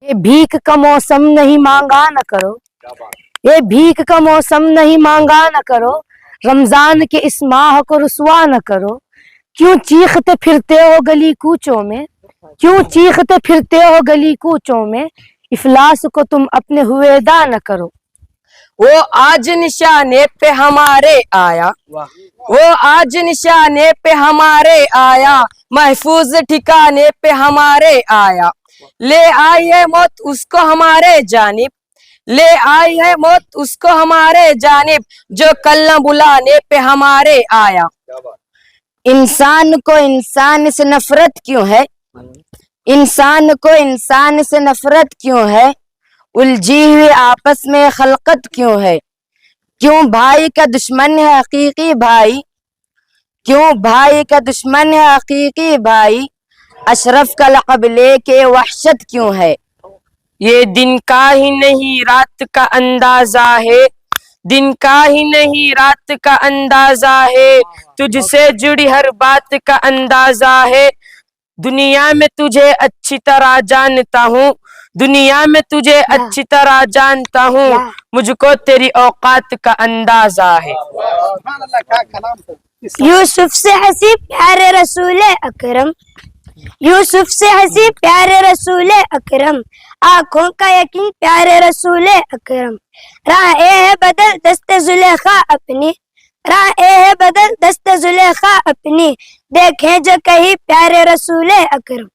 ये भीख का मौसम नहीं मांगा न करो, ये भीख का मौसम नहीं मांगा न करो, रमजान के इस माह को रुसवा न करो। क्यों चीखते फिरते हो गली कूचों में, क्यों चीखते फिरते हो गली कूचों में, इफलास को तुम अपने हुएदा न करो। वो आज निशाने पे हमारे आया, वो आज निशाने पे हमारे आया, महफूज ठिकाने पे हमारे आया। ले आई है मौत उसको हमारे जानिब, ले आई है मौत उसको हमारे जानिब, जो कल न बुलाने पे हमारे आया। इंसान को इंसान से नफरत क्यों है, इंसान को इंसान से नफरत क्यों है, उलझी हुई आपस में खलकत क्यों है। क्यों भाई का दुश्मन है हकीकी भाई, क्यों भाई का दुश्मन है हकीकी भाई, अशरफ का लक़ब लेके वहशत क्यों है। ये दिन का ही नहीं रात का अंदाजा है, दिन का ही नहीं रात का अंदाजा है, तुझसे जुड़ी हर बात का अंदाजा है। दुनिया में तुझे अच्छी तरह जानता हूँ, दुनिया में तुझे अच्छी तरह जानता हूँ, मुझको तेरी औकात का अंदाजा है। यूसुफ से हंसी प्यारे रसूल अकरम, यूसुफ से हंसी प्यारे रसूल अकरम, आंखों का यकीन प्यारे रसूल अकरम। राहे है बदल दस्ते जुलेखा अपनी, राहे है बदल दस्ते जुलेखा अपनी, देखें जो कहीं प्यारे रसूल अकरम।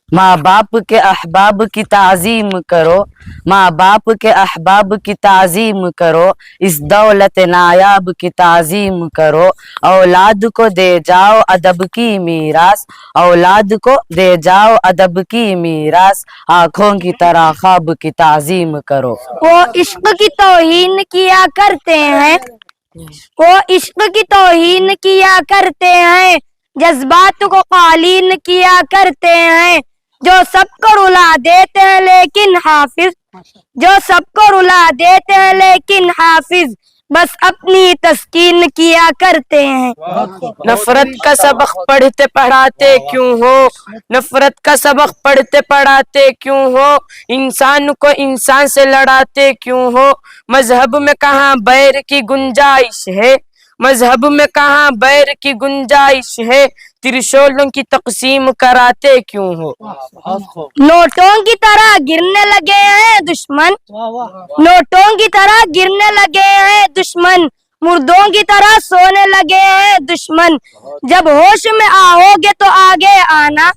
माँ बाप के अहबाब की ताज़ीम करो, माँ बाप के अहबाब की ताज़ीम करो, इस दौलत नायाब की ताज़ीम करो। औलाद को दे जाओ अदब की मीरास, औलाद को दे जाओ अदब की मीरास, आँखों की तरह ख्वाब की ताज़ीम करो। वो इश्क की तौहीन किया करते हैं, वो इश्क की तौहीन किया करते हैं, जज्बात को कालीन किया करते हैं, जो सबको रुला देते हैं लेकिन हाफिज, जो सबको रुला देते हैं लेकिन हाफिज, बस अपनी तस्कीन किया करते हैं। नफरत का सबक पढ़ते पढ़ाते क्यों हो, नफरत का सबक पढ़ते पढ़ाते क्यों हो, इंसान को इंसान से लड़ाते क्यों हो। मजहब में कहाँ बैर की गुंजाइश है, मजहब में कहाँ बैर की गुंजाइश है, त्रिशूलों की तकसीम कराते क्यों हो। नोटों की तरह गिरने लगे हैं दुश्मन, नोटों की तरह गिरने लगे हैं दुश्मन, मुर्दों की तरह सोने लगे हैं दुश्मन। जब होश में आओगे तो आगे आना,